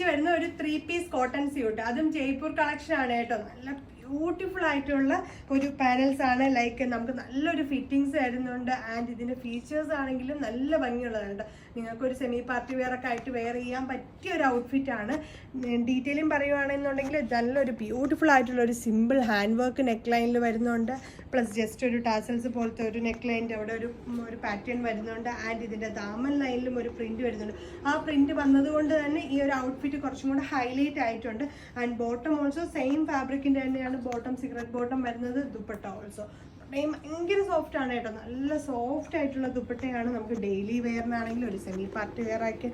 വെച്ച് വരുന്ന ഒരു 3 പീസ് കോട്ടൺ സ്യൂട്ട്, അതും ജയ്പൂർ കളക്ഷൻ ആണ് കേട്ടോ. നല്ല ബ്യൂട്ടിഫുൾ ആയിട്ടുള്ള ഒരു പാനൽസ് ആണ്. ലൈക്ക് നമുക്ക് നല്ലൊരു ഫിറ്റിങ്സ് വരുന്നുണ്ട്. ആൻഡ് ഇതിന്റെ ഫീച്ചേഴ്സ് ആണെങ്കിലും നല്ല ഭംഗിയുള്ളതാണ് കേട്ടോ. നിങ്ങൾക്കൊരു സെമി പാർട്ടി വെയർ ഒക്കെ ആയിട്ട് വെയർ ചെയ്യാൻ പറ്റിയ ഒരു ഔട്ട്ഫിറ്റ് ആണ്. ഡീറ്റെയിലും പറയുവാണെന്നുണ്ടെങ്കിൽ നല്ലൊരു ബ്യൂട്ടിഫുൾ ആയിട്ടുള്ള ഒരു സിമ്പിൾ ഹാൻഡ് വർക്ക് നെക്ക് ലൈനിൽ വരുന്നുണ്ട്. പ്ലസ് ജസ്റ്റ് ഒരു ടാസൽസ് പോലത്തെ ഒരു നെക്ക് ലൈനിൻ്റെ അവിടെ ഒരു പാറ്റേൺ വരുന്നുണ്ട്. ആൻഡ് ഇതിൻ്റെ ദാമൻ ലൈനിലും ഒരു പ്രിന്റ് വരുന്നുണ്ട്. ആ പ്രിന്റ് വന്നതുകൊണ്ട് തന്നെ ഈ ഒരു ഔട്ട്ഫിറ്റ് കുറച്ചും കൂടെ ഹൈലൈറ്റ് ആയിട്ടുണ്ട്. ആൻഡ് ബോട്ടം ഓൾസോ സെയിം ഫാബ്രിക്കിൻ്റെ തന്നെയാണ് ബോട്ടം, സിഗരറ്റ് ബോട്ടം വരുന്നത്. ദുപ്പട്ട ഓൾസോ ഭയങ്കര സോഫ്റ്റ് ആണ് കേട്ടോ. നല്ല സോഫ്റ്റ് ആയിട്ടുള്ള ദുപ്പട്ടയാണ്. നമുക്ക് ഡെയിലി വെയറിനാണെങ്കിലും ഒരു സെമി പാർട്ടി വെയർ ആക്കി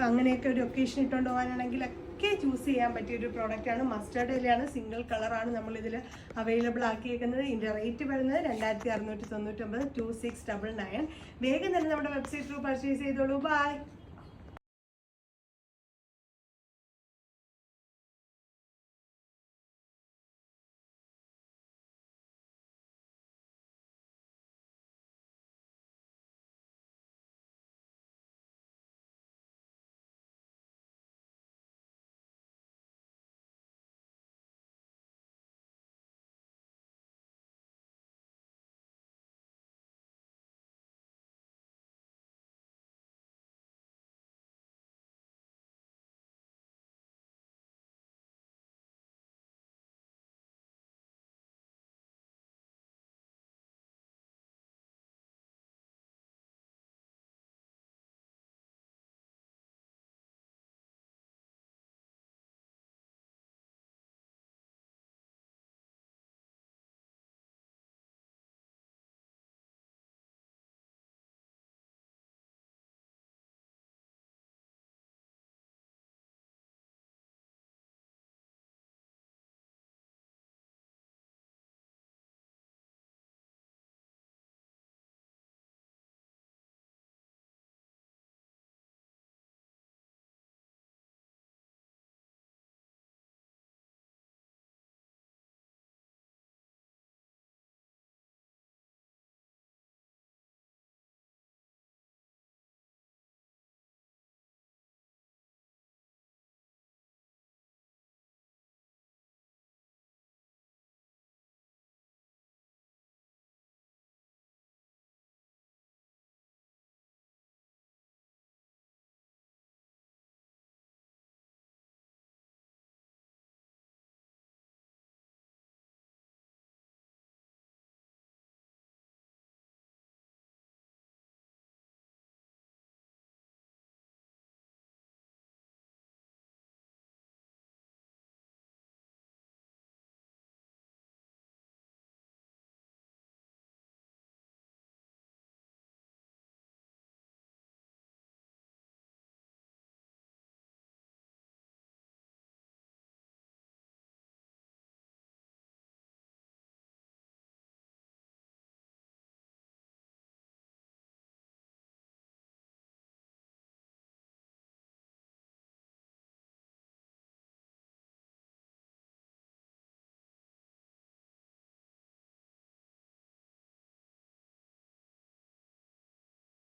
അങ്ങനെയൊക്കെ ഒരു ഒക്കേഷൻ ഇട്ടുകൊണ്ട് പോകാനാണെങ്കിലൊക്കെ ചൂസ് ചെയ്യാൻ പറ്റിയ ഒരു പ്രോഡക്റ്റാണ്. മസ്റ്റേർഡ് യെല്ലോയാണ്, സിംഗിൾ കളറാണ് നമ്മളിതിൽ അവൈലബിൾ ആക്കിയേക്കുന്നത്. ഇതിൻ്റെ റേറ്റ് വരുന്നത് 2699, 2699. വേഗം തന്നെ നമ്മുടെ വെബ്സൈറ്റ് ത്രൂ പർച്ചേസ് ചെയ്തോളൂ. ബൈ.